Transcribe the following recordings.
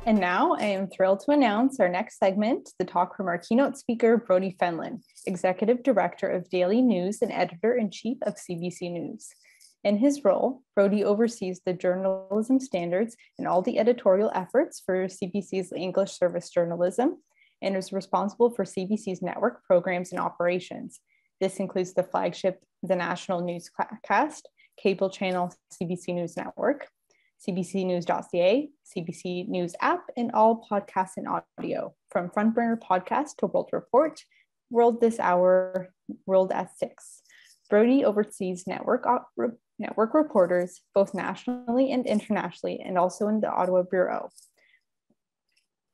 And now I am thrilled to announce our next segment, the talk from our keynote speaker, Brodie Fenlon, Executive Director of Daily News and Editor-in-Chief of CBC News. In his role, Brodie oversees the journalism standards and all the editorial efforts for CBC's English service journalism and is responsible for CBC's network programs and operations. This includes the flagship, the National Newscast, cable channel CBC News Network, cbcnews.ca, CBC News app, and all podcasts and audio, from Frontburner Podcast to World Report, World This Hour, World at 6. Brodie oversees network reporters, both nationally and internationally, and also in the Ottawa Bureau.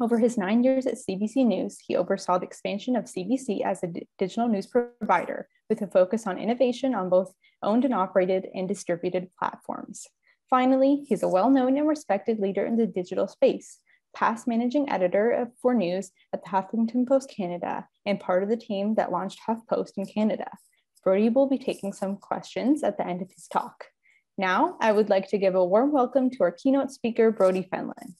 Over his 9 years at CBC News, he oversaw the expansion of CBC as a digital news provider with a focus on innovation on both owned and operated and distributed platforms. Finally, he's a well-known and respected leader in the digital space, past managing editor for news at the Huffington Post Canada and part of the team that launched HuffPost in Canada. Brodie will be taking some questions at the end of his talk. Now, I would like to give a warm welcome to our keynote speaker, Brodie Fenlon.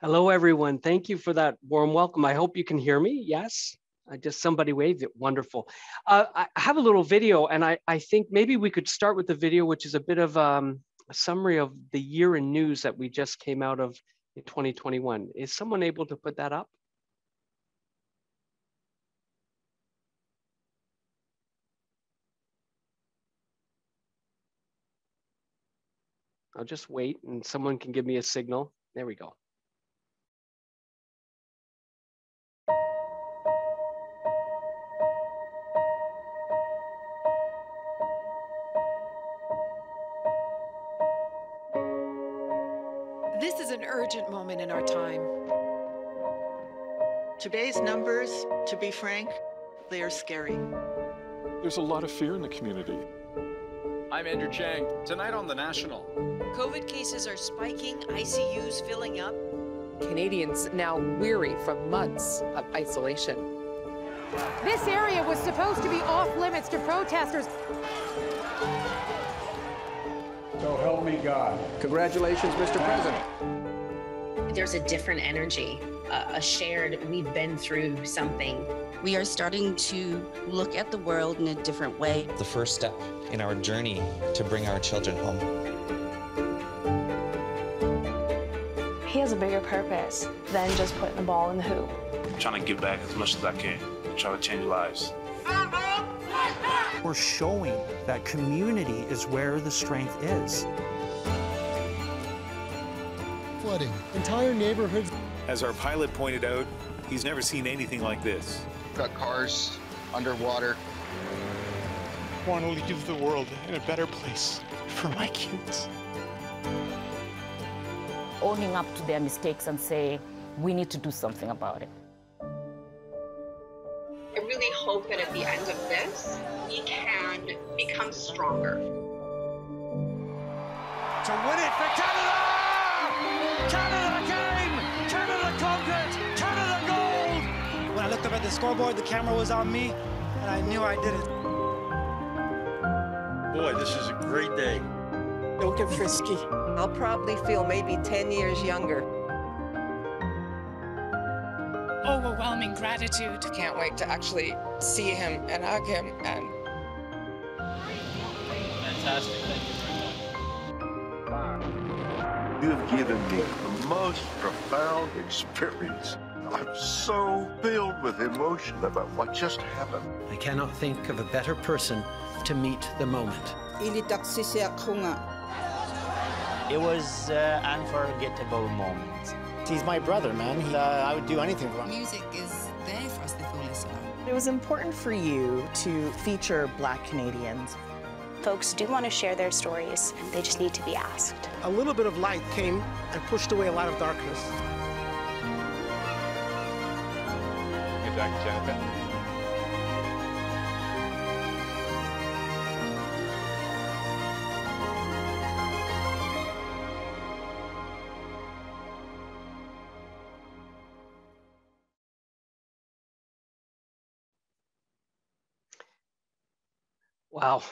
Hello, everyone. Thank you for that warm welcome. I hope you can hear me. Yes? Just somebody waved it. Wonderful. I have a little video, and I think maybe we could start with the video, which is a bit of a summary of the year in news that we just came out of in 2021. Is someone able to put that up? I'll just wait and someone can give me a signal. There we go. This is an urgent moment in our time. Today's numbers, to be frank, they are scary. There's a lot of fear in the community. I'm Andrew Chang. Tonight on The National. COVID cases are spiking, ICUs filling up. Canadians now weary from months of isolation. This area was supposed to be off limits to protesters. So help me God. Congratulations, Mr. President. There's a different energy, a shared, we've been through something. We are starting to look at the world in a different way. The first step in our journey to bring our children home. He has a bigger purpose than just putting the ball in the hoop. I'm trying to give back as much as I can. I'm trying to change lives. We're showing that community is where the strength is. Flooding entire neighborhoods. As our pilot pointed out, he's never seen anything like this. Got cars underwater. I want to leave the world in a better place for my kids. Owning up to their mistakes and say, we need to do something about it. I really hope that at the end of this, we can become stronger. To win it for Canada! Canada came! Canada conquered! Canada gold! When I looked up at the scoreboard, the camera was on me, and I knew I did it. Boy, this is a great day. Don't get frisky. I'll probably feel maybe 10 years younger. Overwhelming gratitude. Can't wait to actually see him and hug him. And fantastic. Thank you very much. You have given me the most profound experience. I'm so filled with emotion about what just happened. I cannot think of a better person to meet the moment. It was an unforgettable moment. He's my brother, man. I would do anything for him. Music is there for us to listen to. It was important for you to feature Black Canadians. Folks do want to share their stories. They just need to be asked. A little bit of light came and pushed away a lot of darkness. Get back, Jennifer. Wow.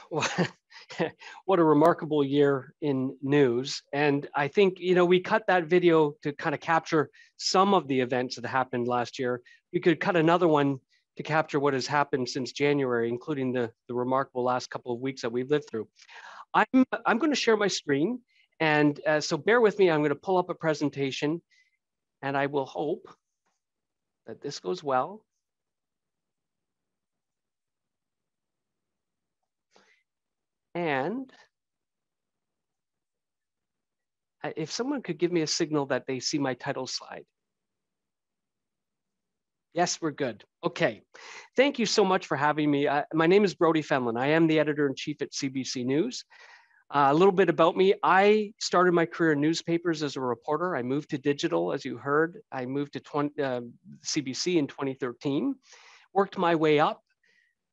what a remarkable year in news. And I think, we cut that video to kind of capture some of the events that happened last year. We could cut another one to capture what has happened since January, including the remarkable last couple of weeks that we've lived through. I'm going to share my screen. And so bear with me, I'm going to pull up a presentation, and I will hope that this goes well. And if someone could give me a signal that they see my title slide. Yes, we're good. Okay. Thank you so much for having me. My name is Brodie Fenlon. I am the editor-in-chief at CBC News. A little bit about me. I started my career in newspapers as a reporter. I moved to digital, as you heard. I moved to CBC in 2013, worked my way up.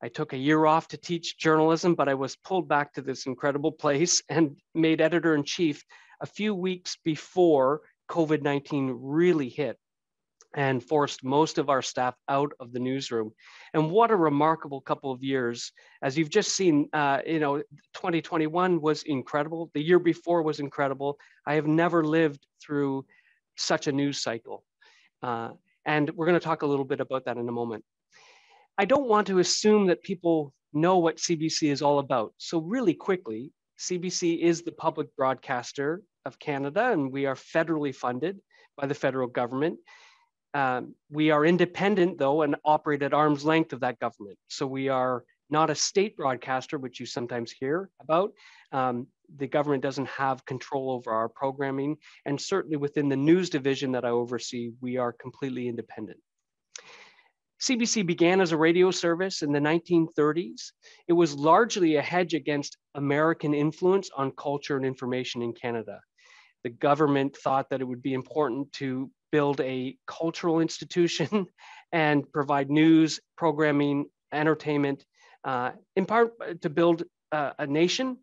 I took a year off to teach journalism, but I was pulled back to this incredible place and made editor-in-chief a few weeks before COVID-19 really hit and forced most of our staff out of the newsroom. And what a remarkable couple of years. As you've just seen, 2021 was incredible. The year before was incredible. I have never lived through such a news cycle. And we're going to talk a little bit about that in a moment. I don't want to assume that people know what CBC is all about. So really quickly, CBC is the public broadcaster of Canada, and we are federally funded by the federal government. We are independent, though, and operate at arm's length of that government. So we are not a state broadcaster, which you sometimes hear about. The government doesn't have control over our programming. And certainly within the news division that I oversee, we are completely independent. CBC began as a radio service in the 1930s. It was largely a hedge against American influence on culture and information in Canada. The government thought that it would be important to build a cultural institution and provide news, programming, entertainment, in part to build a nation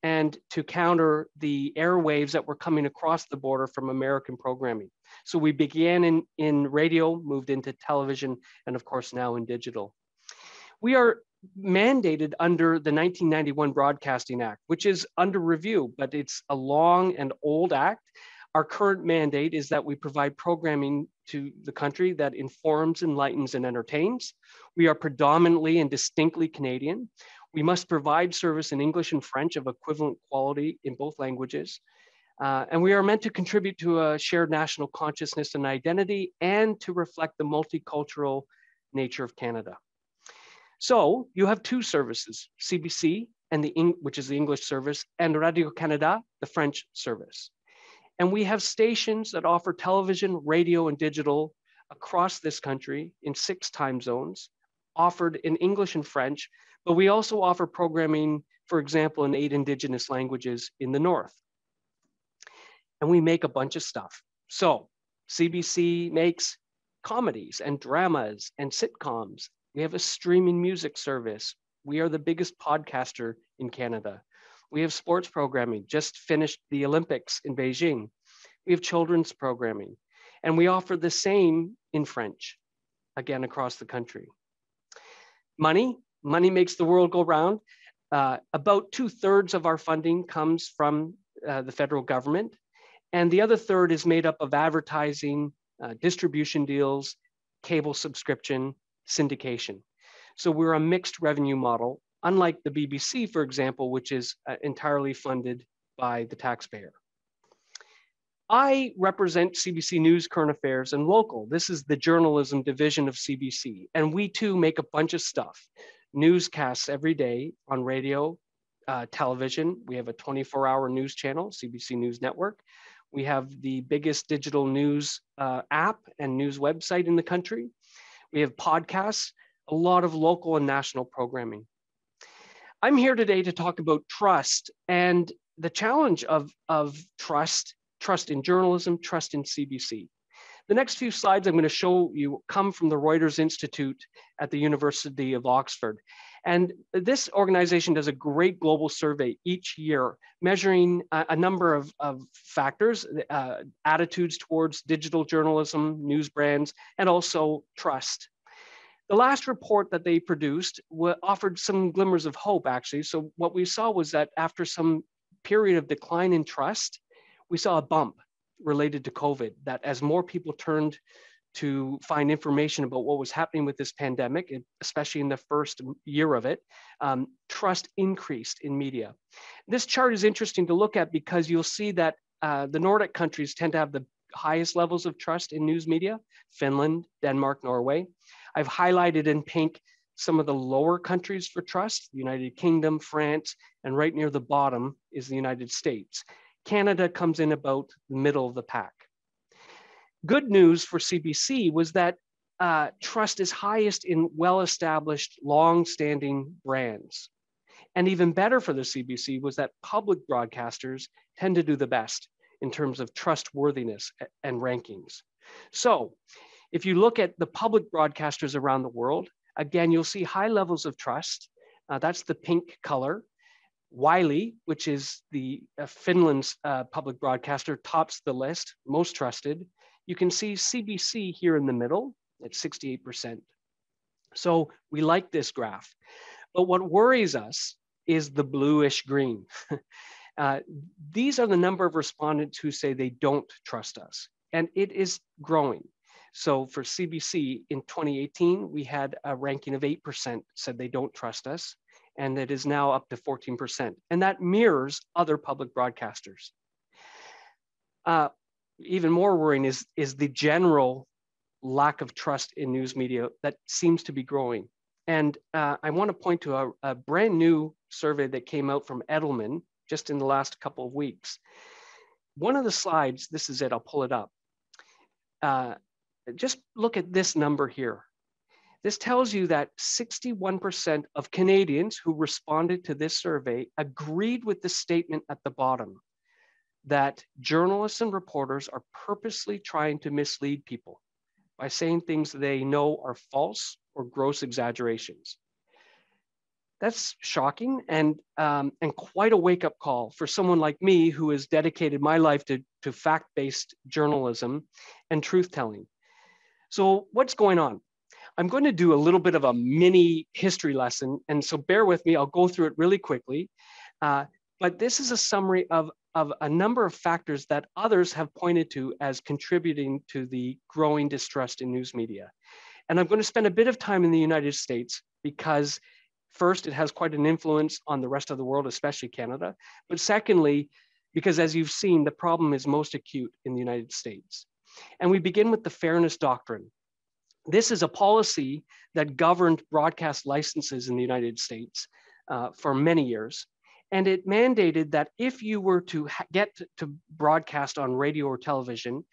and to counter the airwaves that were coming across the border from American programming. So we began in radio, moved into television, and of course now in digital. We are mandated under the 1991 Broadcasting Act, which is under review, but it's a long and old act. Our current mandate is that we provide programming to the country that informs, enlightens, and entertains. We are predominantly and distinctly Canadian. We must provide service in English and French of equivalent quality in both languages. And we are meant to contribute to a shared national consciousness and identity and to reflect the multicultural nature of Canada. So you have two services, CBC, which is the English service, and Radio-Canada, the French service. And we have stations that offer television, radio, and digital across this country in 6 time zones, offered in English and French, but we also offer programming, for example, in 8 Indigenous languages in the North. And we make a bunch of stuff. So CBC makes comedies and dramas and sitcoms. We have a streaming music service. We are the biggest podcaster in Canada. We have sports programming, just finished the Olympics in Beijing. We have children's programming, and we offer the same in French, again, across the country. Money makes the world go round. About 2/3 of our funding comes from the federal government, and the other third is made up of advertising, distribution deals, cable subscription, syndication. So we're a mixed revenue model, unlike the BBC, for example, which is entirely funded by the taxpayer. I represent CBC News, Current Affairs, and Local. This is the journalism division of CBC, and we too make a bunch of stuff. Newscasts every day on radio, television. We have a 24-hour news channel, CBC News Network. We have the biggest digital news app and news website in the country. We have podcasts, a lot of local and national programming. I'm here today to talk about trust and the challenge of trust in journalism, trust in CBC. The next few slides I'm going to show you come from the Reuters Institute at the University of Oxford. And this organization does a great global survey each year, measuring a number of factors, attitudes towards digital journalism, news brands, and also trust. The last report that they produced offered some glimmers of hope, actually. So what we saw was that after some period of decline in trust, we saw a bump related to COVID, that as more people turned to find information about what was happening with this pandemic, especially in the first year of it, trust increased in media. This chart is interesting to look at because you'll see that the Nordic countries tend to have the highest levels of trust in news media: Finland, Denmark, Norway. I've highlighted in pink some of the lower countries for trust: the United Kingdom, France, and right near the bottom is the United States. Canada comes in about the middle of the pack. Good news for CBC was that trust is highest in well-established, long-standing brands. And even better for the CBC was that public broadcasters tend to do the best in terms of trustworthiness and rankings. So if you look at the public broadcasters around the world, again, you'll see high levels of trust. That's the pink color. Wiley, which is the Finland's public broadcaster, tops the list, most trusted. You can see CBC here in the middle at 68%. So we like this graph. But what worries us is the bluish green. These are the number of respondents who say they don't trust us, and it is growing. So for CBC in 2018, we had a ranking of 8% said they don't trust us, and it is now up to 14%. And that mirrors other public broadcasters. Even more worrying is the general lack of trust in news media that seems to be growing. And I want to point to a brand new survey that came out from Edelman just in the last couple of weeks. One of the slides, this is it, I'll pull it up. Just look at this number here. This tells you that 61% of Canadians who responded to this survey agreed with the statement at the bottom, that journalists and reporters are purposely trying to mislead people by saying things they know are false or gross exaggerations. That's shocking and quite a wake-up call for someone like me who has dedicated my life to fact-based journalism and truth-telling. So what's going on? I'm going to do a little bit of a mini history lesson, and so bear with me, I'll go through it really quickly. But this is a summary of a number of factors that others have pointed to as contributing to the growing distrust in news media. And I'm going to spend a bit of time in the United States because first, it has quite an influence on the rest of the world, especially Canada. But secondly, because as you've seen, the problem is most acute in the United States. And we begin with the Fairness Doctrine. This is a policy that governed broadcast licenses in the United States for many years. And it mandated that if you were to get to broadcast on radio or television,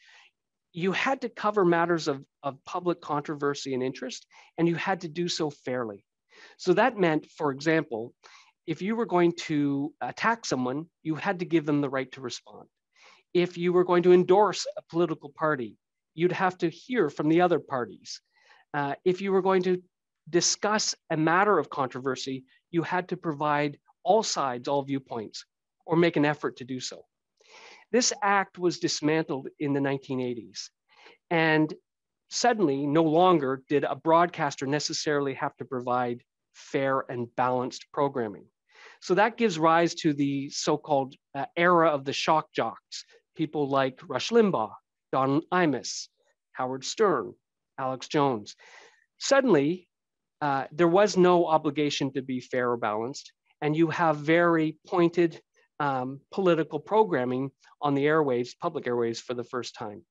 you had to cover matters of public controversy and interest, and you had to do so fairly. So that meant, for example, if you were going to attack someone, you had to give them the right to respond. If you were going to endorse a political party, you'd have to hear from the other parties. If you were going to discuss a matter of controversy, you had to provide all sides, all viewpoints, or make an effort to do so. This act was dismantled in the 1980s. And suddenly, no longer did a broadcaster necessarily have to provide fair and balanced programming. So that gives rise to the so-called era of the shock jocks, people like Rush Limbaugh, Don Imus, Howard Stern, Alex Jones. Suddenly, there was no obligation to be fair or balanced, and you have very pointed political programming on the airwaves, public airwaves, for the first time.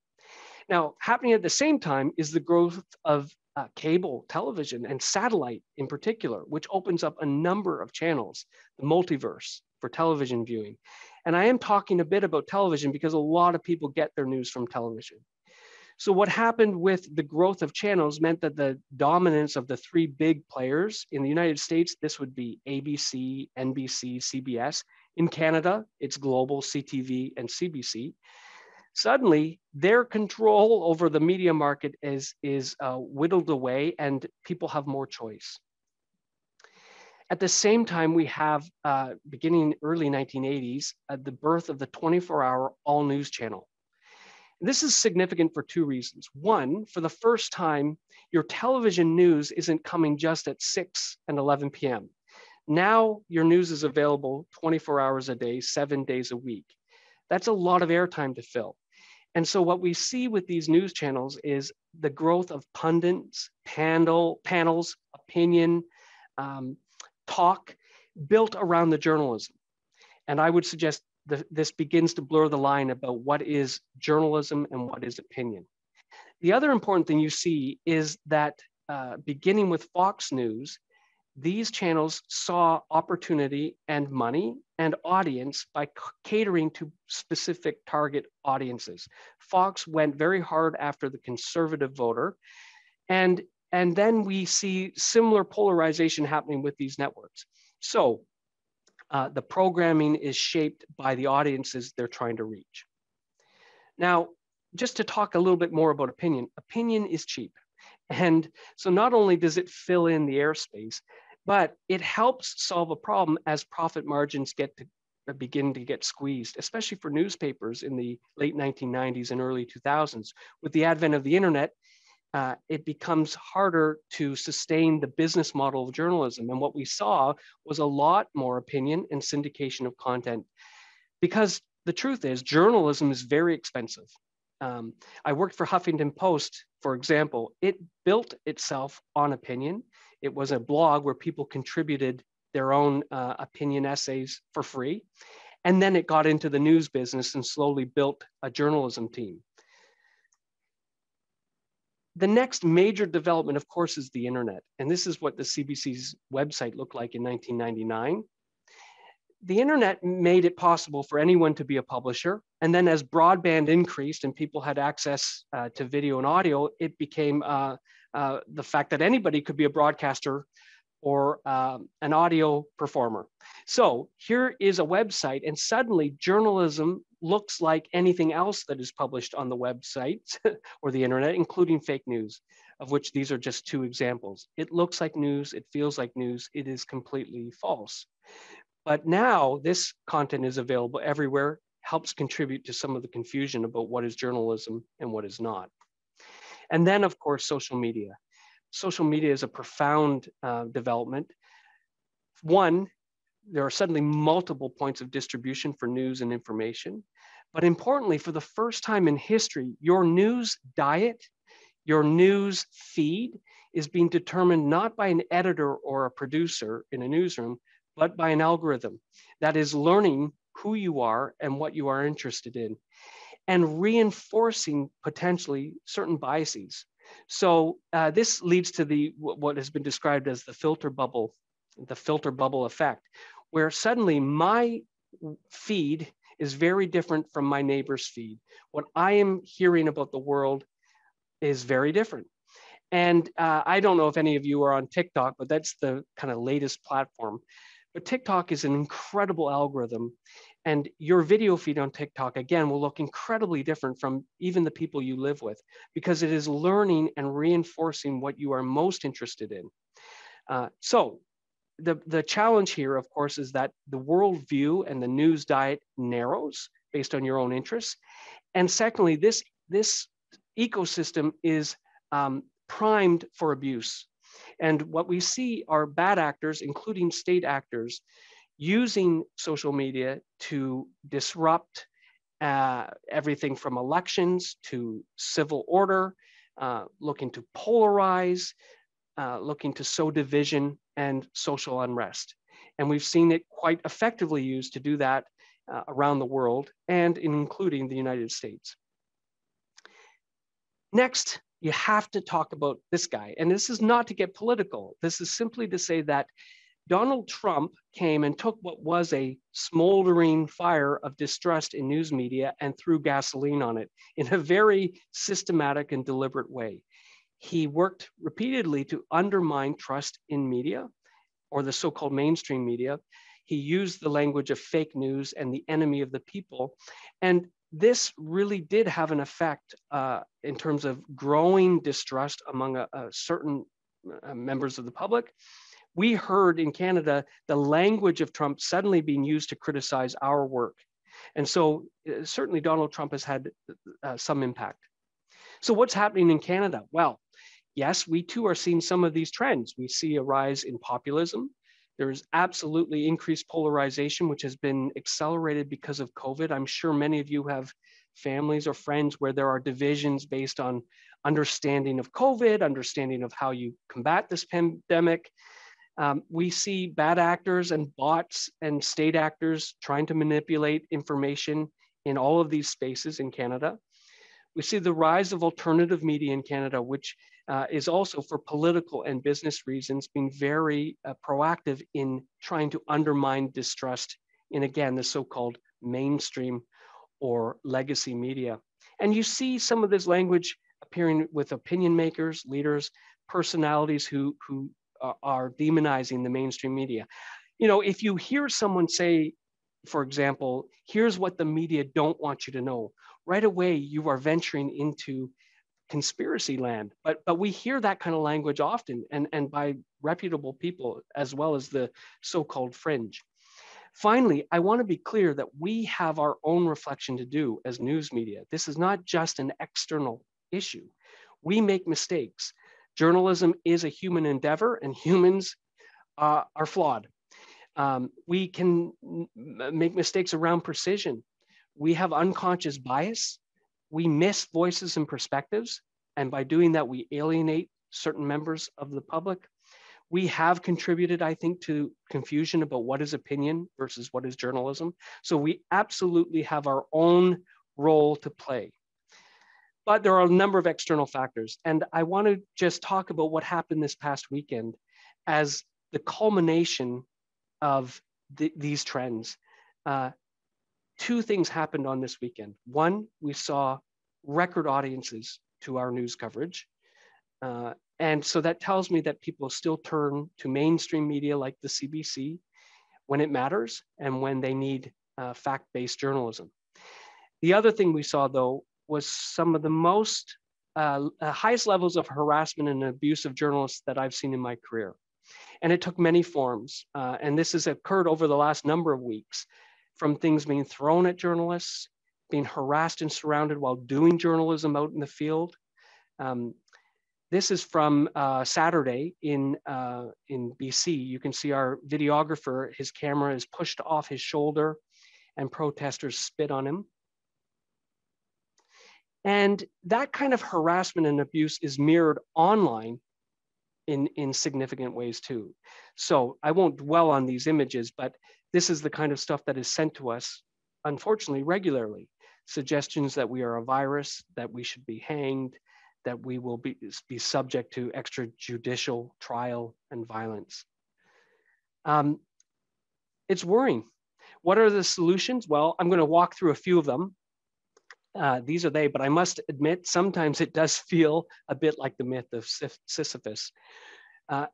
Now, happening at the same time is the growth of cable television and satellite in particular, which opens up a number of channels, the multiverse for television viewing. And I am talking a bit about television because a lot of people get their news from television. So what happened with the growth of channels meant that the dominance of the three big players in the United States, this would be ABC, NBC, CBS. In Canada, it's Global, CTV, and CBC. Suddenly, their control over the media market is whittled away and people have more choice. At the same time, we have, beginning early 1980s, the birth of the 24-hour all-news channel. This is significant for two reasons. One, for the first time, your television news isn't coming just at 6 and 11 p.m. Now your news is available 24 hours a day, 7 days a week. That's a lot of airtime to fill. And so what we see with these news channels is the growth of pundits, panels, opinion, talk built around the journalism. And I would suggest that this begins to blur the line about what is journalism and what is opinion. The other important thing you see is that beginning with Fox News, these channels saw opportunity and money and audience by catering to specific target audiences. Fox went very hard after the conservative voter, and then we see similar polarization happening with these networks. So the programming is shaped by the audiences they're trying to reach. Now, just to talk a little bit more about opinion, opinion is cheap. And so not only does it fill in the airspace, but it helps solve a problem as profit margins begin to get squeezed, especially for newspapers in the late 1990s and early 2000s. With the advent of the internet, it becomes harder to sustain the business model of journalism. And what we saw was a lot more opinion and syndication of content, because the truth is journalism is very expensive. I worked for Huffington Post, for example. It built itself on opinion. It was a blog where people contributed their own opinion essays for free. And then it got into the news business and slowly built a journalism team. The next major development, of course, is the internet. And this is what the CBC's website looked like in 1999. The internet made it possible for anyone to be a publisher. And then as broadband increased and people had access to video and audio, it became the fact that anybody could be a broadcaster or an audio performer. So here is a website, and suddenly journalism looks like anything else that is published on the website or the internet, including fake news, of which these are just two examples. It looks like news, it feels like news, it is completely false. But now this content is available everywhere, helps contribute to some of the confusion about what is journalism and what is not. And then, of course, social media. Social media is a profound development. One, there are suddenly multiple points of distribution for news and information. But importantly, for the first time in history, your news diet, your news feed is being determined not by an editor or a producer in a newsroom, but by an algorithm that is learning who you are and what you are interested in, and reinforcing potentially certain biases. So this leads to what has been described as the filter bubble effect, where suddenly my feed is very different from my neighbor's feed. What I am hearing about the world is very different. And I don't know if any of you are on TikTok, but that's the kind of latest platform. But TikTok is an incredible algorithm, and your video feed on TikTok, again, will look incredibly different from even the people you live with, because it is learning and reinforcing what you are most interested in. So the challenge here, of course, is that the worldview and the news diet narrows based on your own interests. And secondly, this ecosystem is primed for abuse. And what we see are bad actors, including state actors, using social media to disrupt everything from elections to civil order, looking to polarize, looking to sow division and social unrest. And we've seen it quite effectively used to do that around the world, and including the United States. Next, you have to talk about this guy. And this is not to get political. This is simply to say that Donald Trump came and took what was a smoldering fire of distrust in news media and threw gasoline on it in a very systematic and deliberate way. He worked repeatedly to undermine trust in media, or the so-called mainstream media. He used the language of fake news and the enemy of the people. And this really did have an effect in terms of growing distrust among certain members of the public. We heard in Canada the language of Trump suddenly being used to criticize our work. And so certainly Donald Trump has had some impact. So what's happening in Canada? Well, yes, we too are seeing some of these trends. We see a rise in populism. There's absolutely increased polarization, which has been accelerated because of COVID. I'm sure many of you have families or friends where there are divisions based on understanding of COVID, understanding of how you combat this pandemic. We see bad actors and bots and state actors trying to manipulate information in all of these spaces in Canada. We see the rise of alternative media in Canada, which is also for political and business reasons being very proactive in trying to undermine distrust in, again, the so-called mainstream or legacy media. And you see some of this language appearing with opinion makers, leaders, personalities who are demonizing the mainstream media. You know, if you hear someone say, for example, here's what the media don't want you to know, right away you are venturing into conspiracy land. But we hear that kind of language often and by reputable people as well as the so-called fringe. Finally, I want to be clear that we have our own reflection to do as news media. This is not just an external issue. We make mistakes. Journalism is a human endeavor and humans are flawed. We can make mistakes around precision. We have unconscious bias. We miss voices and perspectives. And by doing that, we alienate certain members of the public. We have contributed, I think, to confusion about what is opinion versus what is journalism. So we absolutely have our own role to play. But there are a number of external factors. And I want to just talk about what happened this past weekend as the culmination of these trends. Two things happened on this weekend. One, we saw record audiences to our news coverage. And so that tells me that people still turn to mainstream media like the CBC when it matters and when they need fact-based journalism. The other thing we saw, though, was some of the most highest levels of harassment and abuse of journalists that I've seen in my career. And it took many forms. And this has occurred over the last number of weeks, from things being thrown at journalists, being harassed and surrounded while doing journalism out in the field. This is from Saturday in BC. You can see our videographer, his camera is pushed off his shoulder and protesters spit on him. And that kind of harassment and abuse is mirrored online in significant ways too. So I won't dwell on these images, but this is the kind of stuff that is sent to us, unfortunately, regularly. Suggestions that we are a virus, that we should be hanged, that we will be subject to extrajudicial trial and violence. It's worrying. What are the solutions? Well, I'm going to walk through a few of them. These are they, but I must admit, sometimes it does feel a bit like the myth of Sisyphus.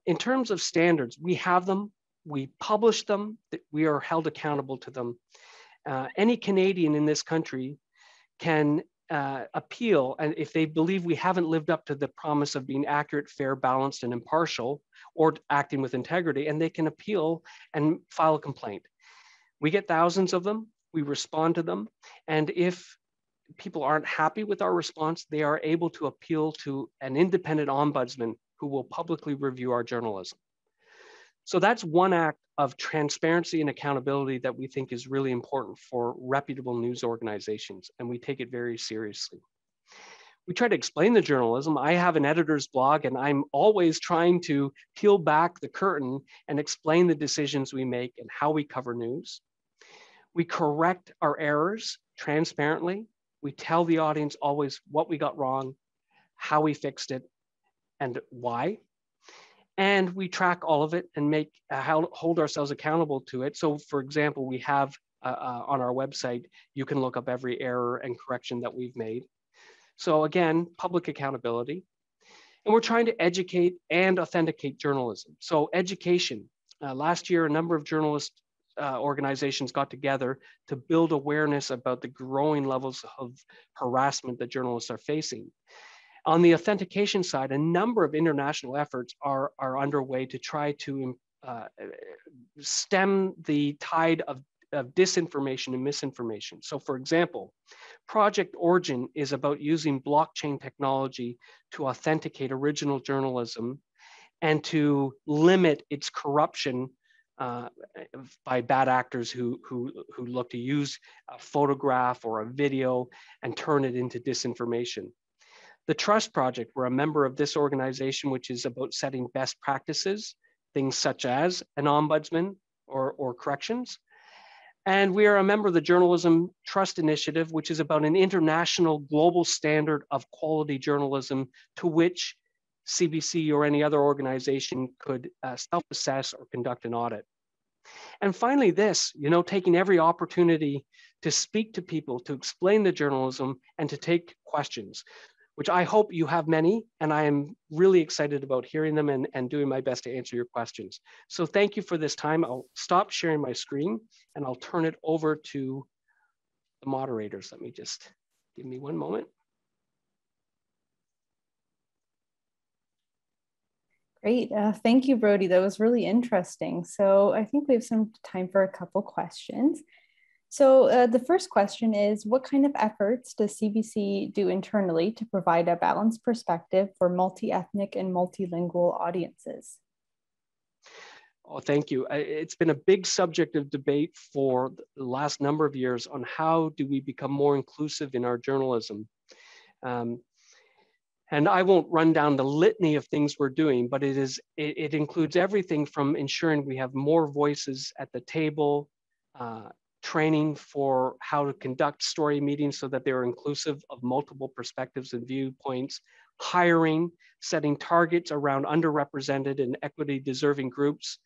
In terms of standards, we have them, we publish them, we are held accountable to them. Any Canadian in this country can appeal, and if they believe we haven't lived up to the promise of being accurate, fair, balanced, and impartial, or acting with integrity, and they can appeal and file a complaint. We get thousands of them, we respond to them, and if people aren't happy with our response, they are able to appeal to an independent ombudsman who will publicly review our journalism. So that's one act of transparency and accountability that we think is really important for reputable news organizations, and we take it very seriously. We try to explain the journalism. I have an editor's blog, and I'm always trying to peel back the curtain and explain the decisions we make and how we cover news. We correct our errors transparently. We tell the audience always what we got wrong, how we fixed it, and why. And we track all of it and hold ourselves accountable to it. So for example, we have on our website, you can look up every error and correction that we've made. So again, public accountability. And we're trying to educate and authenticate journalism. So education. Last year, a number of journalist organizations got together to build awareness about the growing levels of harassment that journalists are facing. On the authentication side, a number of international efforts are underway to try to stem the tide of disinformation and misinformation. So for example, Project Origin is about using blockchain technology to authenticate original journalism and to limit its corruption by bad actors who look to use a photograph or a video and turn it into disinformation. The Trust Project, we're a member of this organization, which is about setting best practices, things such as an ombudsman or corrections. And we are a member of the Journalism Trust Initiative, which is about an international global standard of quality journalism to which CBC or any other organization could self-assess or conduct an audit. And finally this, taking every opportunity to speak to people, to explain the journalism and to take questions, which I hope you have many, and I am really excited about hearing them and doing my best to answer your questions. So thank you for this time. I'll stop sharing my screen and I'll turn it over to the moderators. Let me just, give me one moment. Great, thank you, Brodie. That was really interesting. So I think we have some time for a couple questions. So the first question is, what kind of efforts does CBC do internally to provide a balanced perspective for multi-ethnic and multilingual audiences? Oh, thank you. It's been a big subject of debate for the last number of years on how do we become more inclusive in our journalism. And I won't run down the litany of things we're doing, but it includes everything from ensuring we have more voices at the table, training for how to conduct story meetings so that they're inclusive of multiple perspectives and viewpoints, hiring, setting targets around underrepresented and equity deserving groups.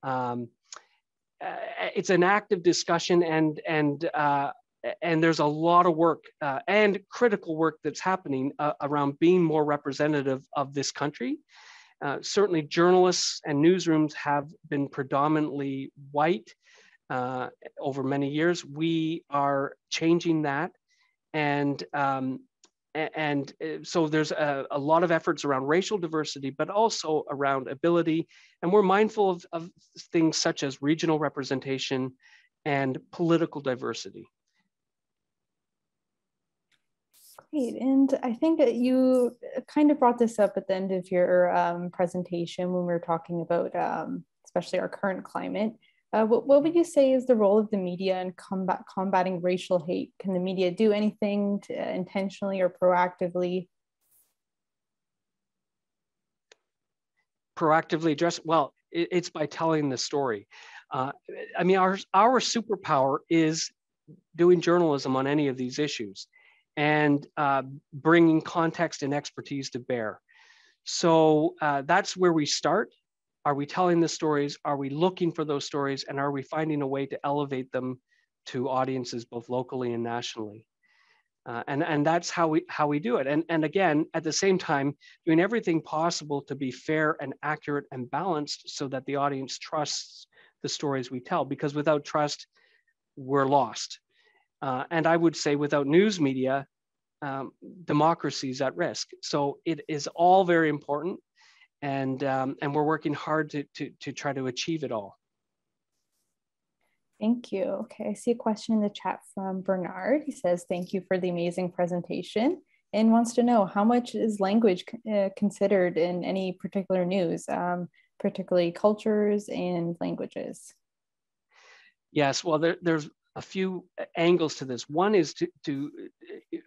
It's an active discussion and there's a lot of work and critical work that's happening around being more representative of this country. Certainly journalists and newsrooms have been predominantly white over many years. We are changing that. And so there's a lot of efforts around racial diversity, but also around ability. And we're mindful of things such as regional representation and political diversity. Great, and I think that you kind of brought this up at the end of your presentation when we were talking about especially our current climate. What would you say is the role of the media in combating racial hate? Can the media do anything to intentionally or proactively? Proactively address, well, it's by telling the story. I mean, our superpower is doing journalism on any of these issues and bringing context and expertise to bear. So that's where we start. Are we telling the stories? Are we looking for those stories? And are we finding a way to elevate them to audiences both locally and nationally? And that's how we do it. And again, at the same time, doing everything possible to be fair and accurate and balanced so that the audience trusts the stories we tell, because without trust, we're lost. And I would say without news media, democracy is at risk. So it is all very important. And we're working hard to try to achieve it all. Thank you. Okay, I see a question in the chat from Bernard. He says, thank you for the amazing presentation, and wants to know how much is language considered in any particular news, particularly cultures and languages? Yes, well, there's a few angles to this. One is to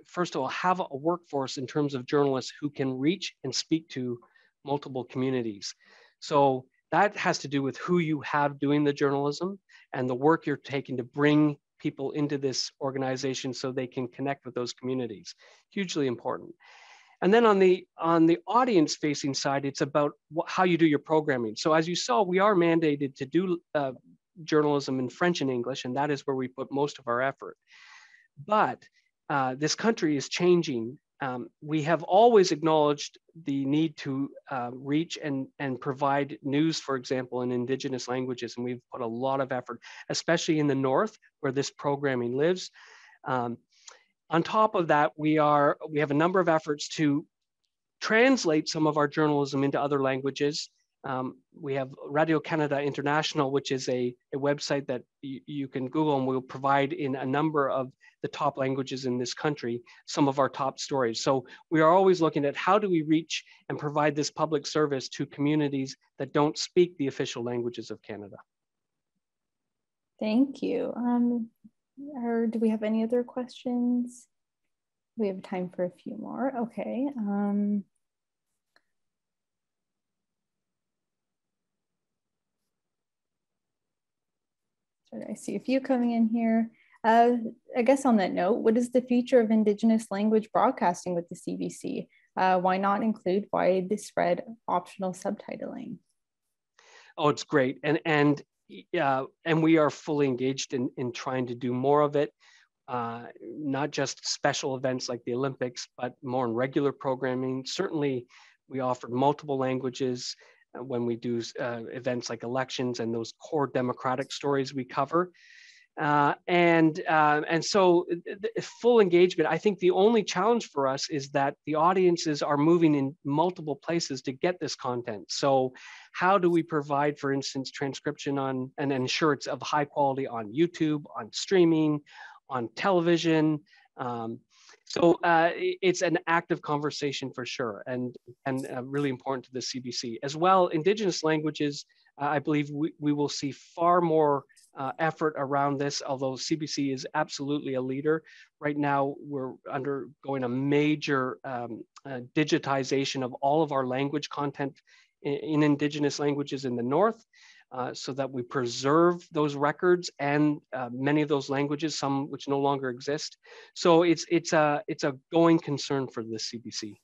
first of all, have a workforce in terms of journalists who can reach and speak to multiple communities. So that has to do with who you have doing the journalism and the work you're taking to bring people into this organization so they can connect with those communities. Hugely important. And then on the audience facing side, it's about how you do your programming. So as you saw, we are mandated to do journalism in French and English, and that is where we put most of our effort. But this country is changing. We have always acknowledged the need to reach and provide news, for example, in Indigenous languages, and we've put a lot of effort, especially in the North, where this programming lives. On top of that, we have a number of efforts to translate some of our journalism into other languages We have Radio Canada International, which is a website that you can Google, and we'll provide in a number of the top languages in this country some of our top stories. So we are always looking at how do we reach and provide this public service to communities that don't speak the official languages of Canada. Thank you. Or do we have any other questions? We have time for a few more. Okay. Sorry, I see a few coming in here. I guess on that note, what is the future of Indigenous language broadcasting with the CBC? Why not include widespread optional subtitling? Oh, it's great. And we are fully engaged in trying to do more of it, not just special events like the Olympics, but more in regular programming. Certainly, we offered multiple languages when we do events like elections and those core democratic stories we cover. And so full engagement. I think the only challenge for us is that the audiences are moving in multiple places to get this content. So how do we provide, for instance, transcription on and ensure it's of high quality on YouTube, on streaming, on television? So it's an active conversation for sure, and really important to the CBC. As well, Indigenous languages, I believe we will see far more effort around this, although CBC is absolutely a leader. Right now, we're undergoing a major digitization of all of our language content in Indigenous languages in the North, so that we preserve those records and many of those languages, some which no longer exist. So it's a going concern for the CBC.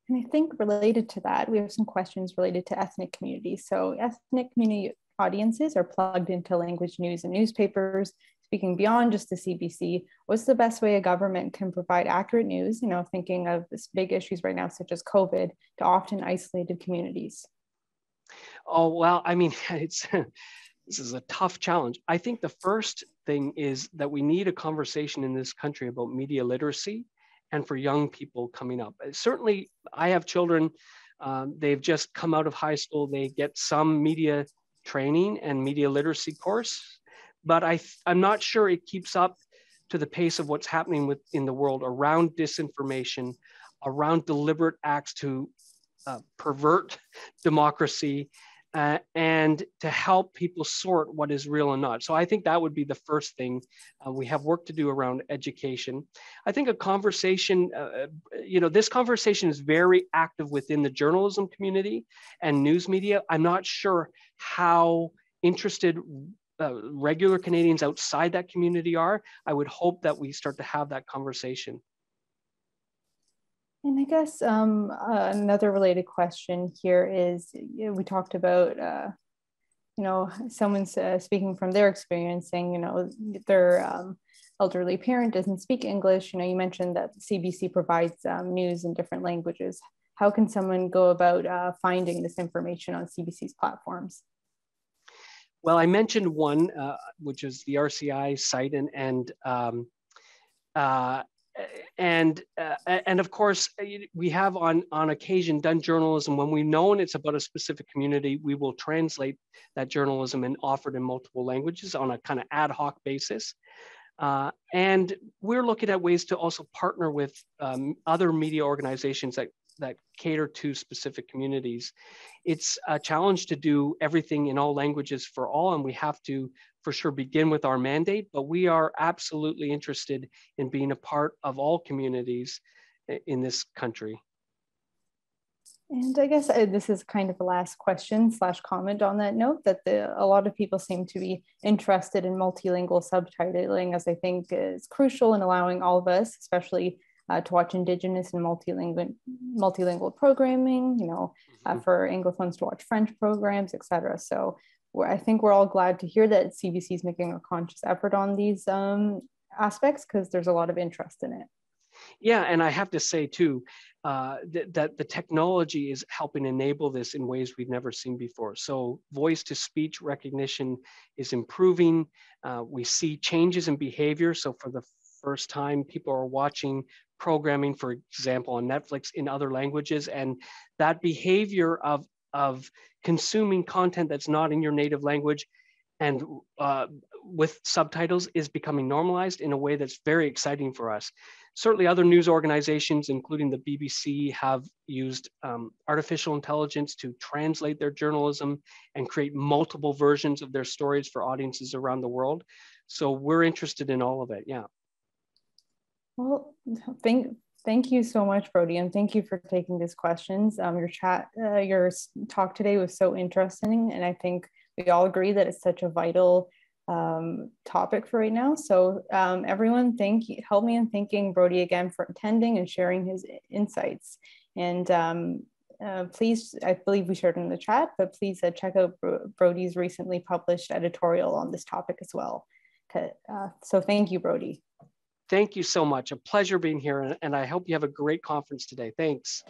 And I think related to that, we have some questions related to ethnic communities. So ethnic community audiences are plugged into language news and newspapers. Speaking beyond just the CBC, what's the best way a government can provide accurate news, thinking of this big issues right now, such as COVID, to often isolated communities? Oh, well, I mean, this is a tough challenge. I think the first thing is that we need a conversation in this country about media literacy and for young people coming up. Certainly, I have children, they've just come out of high school, they get some media training and media literacy course, but I'm not sure it keeps up to the pace of what's happening in the world around disinformation, around deliberate acts to pervert democracy, and to help people sort what is real and not. So I think that would be the first thing. We have work to do around education. I think a conversation, this conversation is very active within the journalism community and news media. I'm not sure how interested regular Canadians outside that community are. I would hope that we start to have that conversation. And I guess another related question here is, we talked about, someone's speaking from their experience, saying, their elderly parent doesn't speak English. You mentioned that CBC provides news in different languages. How can someone go about finding this information on CBC's platforms? Well, I mentioned one, which is the RCI site, and of course, we have on occasion done journalism when we've known it's about a specific community. We will translate that journalism and offer it in multiple languages on a kind of ad hoc basis. And we're looking at ways to also partner with other media organizations that cater to specific communities. It's a challenge to do everything in all languages for all, and we have to for sure begin with our mandate, but we are absolutely interested in being a part of all communities in this country. And I guess this is kind of the last question / comment on that note, that a lot of people seem to be interested in multilingual subtitling, as I think is crucial in allowing all of us, especially to watch Indigenous and multilingual programming, for Anglophones to watch French programs, etc. So I think we're all glad to hear that CBC is making a conscious effort on these aspects, because there's a lot of interest in it. Yeah, and I have to say too, that the technology is helping enable this in ways we've never seen before. So voice-to-speech recognition is improving. We see changes in behavior. So for the first time, people are watching programming, for example, on Netflix in other languages, and that behavior of of consuming content that's not in your native language and with subtitles is becoming normalized in a way that's very exciting for us. Certainly other news organizations, including the BBC, have used artificial intelligence to translate their journalism and create multiple versions of their stories for audiences around the world. So we're interested in all of it, yeah. Well, thank you so much, Brodie, and thank you for taking these questions. Your talk today was so interesting, and I think we all agree that it's such a vital topic for right now. So everyone, help me in thanking Brodie again for attending and sharing his insights. And please, I believe we shared in the chat, but please check out Brodie's recently published editorial on this topic as well. So thank you, Brodie. Thank you so much. A pleasure being here, and I hope you have a great conference today. Thanks.